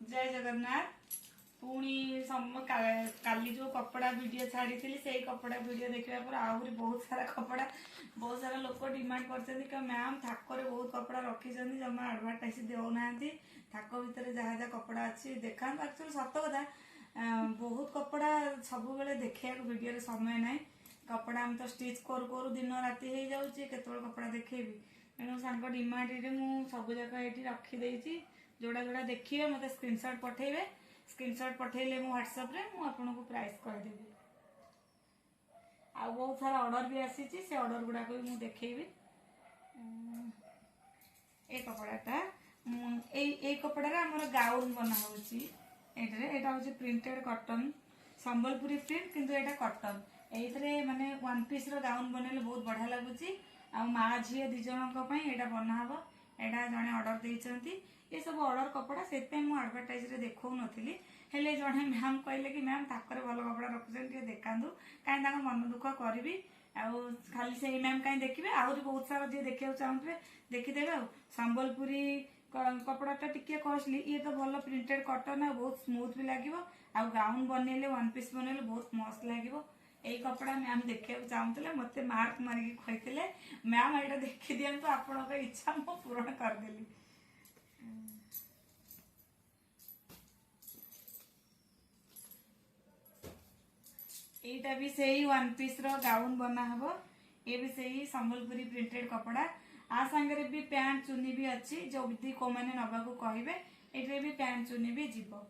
जय जगन्नाथ पुणी काली जो कपड़ा वीडियो छाड़ी से कपड़ा वीडियो देखा पर आहरी बहुत सारा कपड़ा बहुत सारा लोग डिमांड कर मैम थाकर बहुत कपड़ा रखी जमा आडभटाइज देना थाक भितर जहाँ जहाँ कपड़ा अच्छी देखा एक्चुअली सत कथा बहुत कपड़ा सब बेले देखा वीडियो समय ना कपड़ा आम तो स्टिच करू करू दिन राति हो जाऊँगी केतल कपड़ा देखेबी तेणु सांग डिमांड मुझे सब जाक ये रखीदे जोड़ा जोड़ा देखिए मत स्क्रीनशॉट पठेबे स्क्रीनशॉट पठेले मो व्हाट्सएप रे मु आपनको प्राइस कहीदेवी आ बहुत सारा ऑर्डर भी आसी से ऑर्डर गुड़ा को भी देखेबी ए कपड़ाटा ए कपड़ा आमर गाउन बना होची एटा होची प्रिंटेड कॉटन संबलपुरी प्रिंट किंतु एटा कॉटन एइथरे माने वन पीस रो गाउन बनेले बहुत बढ़िया लागुची आ माँ झी दी जनक पई एटा बना हबो एटा जने ऑर्डर देइचंती ये सब ऑर्डर कपड़ा से आडभटाइज देखो नी हेले जड़े मैम कहले कि मैम ताकर भल कपड़ा रखुचे देखातु कहीं मन दुख करी खाली से मैम कहीं देखिए आहरी बहुत सारा जी देखा चाहूे देखीदेवे संबलपुरी कपड़ाटा टिके कॉस्टली ये तो भल प्रिंटेड कॉटन आ बहुत स्मूथ भी लगे आ गाउन बनइले वन पीस बनइले बहुत मस्त लगे यही कपड़ा मैम देखा चाहूले मत मार्क मारिकी कहते मैम यहाँ देखी दिंतु आपण इच्छा मु पूरण करदेली एटा भी सही वन पीस रो गाउन बना हबो ये भी सही संबलपुरी प्रिंटेड कपड़ा आ सांगरे भी पैंट चुनी भी अच्छी जो भी को माने नबा को कहिबे एटे भी पैंट चुनी भी जीवो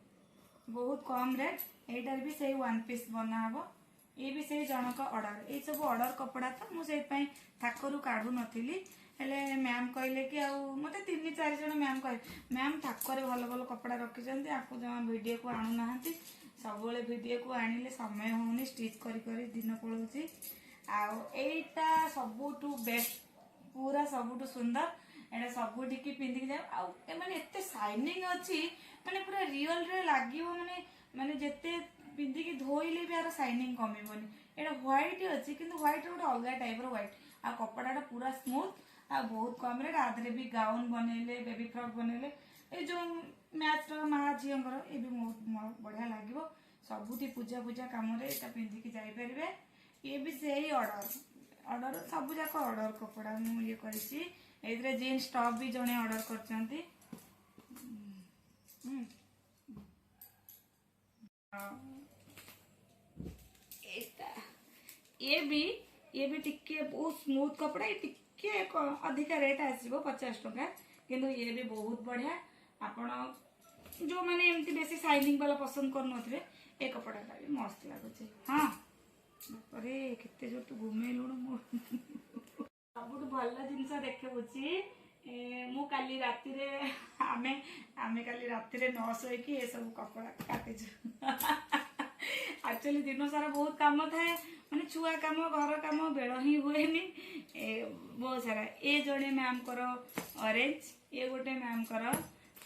बहुत कम रेट एटार भी सही वन पीस बना हबो ये भी सही जनक ऑर्डर ये सब ऑर्डर कपड़ा तो मुझे थाकरू काढ़ू नथिली हेले मैम कहले कि मत 3-4 जन मैम कह मैम थाकर भल भल कपड़ा रखिंट आपको जमा वीडियो को आणु ना सब वीडियो को आनिले समय होनी स्टिच करी दिन पड़ोची आईटा सबुठू बेस्ट पूरा सबुठू सुंदर एटा सबुठी पिंधिक जाए माने एते शाइनिंग अच्छी माने पूरा रियल रे लागिवो माने माने जेते पिंधिकी धोइले भी यार शाइनिंग कमिबनी एटा व्हाइट अच्छी किंतु व्हाइट गोटे अलग टाइप रो व्हाइट आ कपड़ाटा पूरा स्मूथ आ बहुत कम रेट आधे भी गाउन बनइले बेबी फ्रॉक बनइले ये जो मैच माँ झीर ये भी बहुत बढ़िया लगे सबुठी पूजा पूजा कम पिंधिकी जापर ये भी सही ऑर्डर सब जाक ऑर्डर कपड़ा मुझे कर जीन्स टॉप भी जड़े ऑर्डर कर ये भी टिके बहुत स्मूथ कपड़ा ये टिके अधिका रेट आसो 50 टका किंतु ये भी बहुत बढ़िया आपण जो मैंने एमती बेसी शाइनिंग वाला पसंद कर ए कपड़ाटा भी मस्त लगुच हाँ अरे केते जो तू घूमे लुणु सब भल जिनस देखे मु काली राति रे आमे काली राति रे न सोईकी ये सब कपड़ा काटिचु एक्चुअली दिन सारा बहुत काम थाए माने छुआ काम घर काम बेल ही हुए बहुत सारा ये जोड़े मैम कर ऑरेंज ये गोटे मैम कर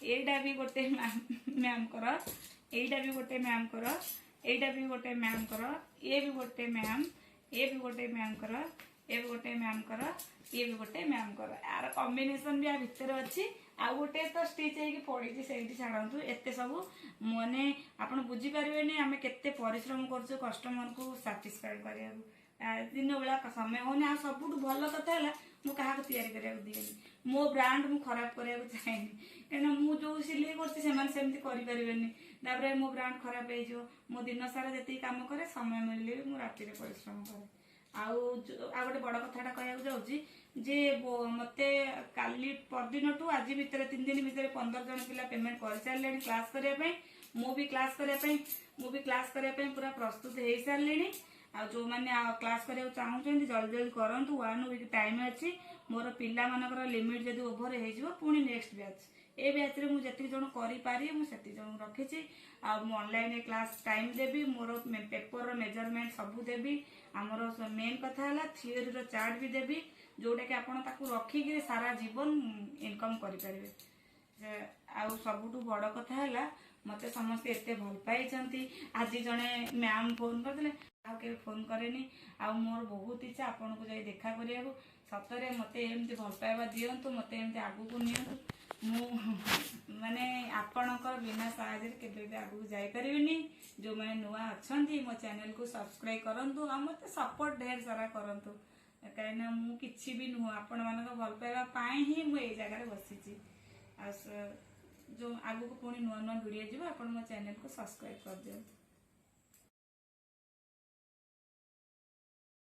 एटा भी गोटे मैम कर एटा भी गोटे मैम कर एटा भी गोटे मैम कर ये भी गोटे मैम ये भी गोटे मैम कर ये भी गोटे मैम कर ये भी गोटे मैम कर यार कॉम्बिनेशन भी आ भितर अच्छी आ गोटे तो स्टिच होगी पड़ी से छाड़ू एत सब माने आप बुझीपारे आम केते परिश्रम कर कस्टमर को साटिस्फाइड करा दिन बेला समय होनी आ सब भल कथा है मुझे या दिएनि मो ब्रांड मु खराब करा चाहेनि कहीं मुझे जो सिलाई कर मो ब्रांड खराब हो मो दिन सारा जी कम करे समय मिले भी राति परिश्रम करे आ गोटे बड़ कथाटा कहूँ जाऊँगी जे मते काली परदिन टू आज भितर 3 दिन भितर 15 जन पिला पेमेंट कर सारे क्लास करने मु भी क्लास करने पूरा प्रस्तुत हो सारे आ जो मैंने क्लास करा चाहते जल्दी जल्दी करूँ 1 वीक टाइम अच्छी मोर पिला मानकर लिमिट जब ओभर हो पुणी नेक्स्ट बैच ए बैच रे मुझे जी जन करी मुझे जन रखी ऑनलाइन क्लास टाइम देवी मोर पेपर मेजरमेंट सबू देवी आमर मेन कथा है थियोरी रो चार्ट भी देवी जोटा कि आपड़ रखिक सारा जीवन इनकम करें आ सबुठू बड़ कथा है मत समस्ते एत भल पाई आज जड़े मैम फोन करते के फोन करेनि आ मोर बहुत इच्छा आपन को जाई देखा करिया सतरे मते एमती भल पाइबा दियंतु मते एमती आगु को नियंतु ମୁଁ ମାନେ ଆପଣଙ୍କର ବିନା ସାହାଯ୍ୟରେ କେବେ ବି ଆଗକୁ ଯାଇପାରିବିନି। ଯୋଉମାନେ ନୂଆ ଅଛନ୍ତି ମୋ ଚ୍ୟାନେଲ କୁ ସବସ୍କ୍ରାଇब କରନ୍ତୁ ଆଉ ମତେ ସପୋର୍ଟ ଢେର ସାରା କରନ୍ତୁ, କାହିଁକିନା ମୁଁ କିଛି ବି ନୁହଁ, ଆପଣ ମାନଙ୍କ ଭଲ ପାଇବା ପାଇଁ ହିଁ ମୁଁ ଏଇ ଜାଗାରେ ବସିଛି। ଆଉ ଯୋଉ ଆଗକୁ ପୁଣି ନୂଆ ନୂଆ ଭିଡିଓ ଯିବ, ଆପଣ ମୋ ଚ୍ୟାନେଲ କୁ ସବସ୍କ୍ରାଇବ କରିଦିଅନ୍ତୁ।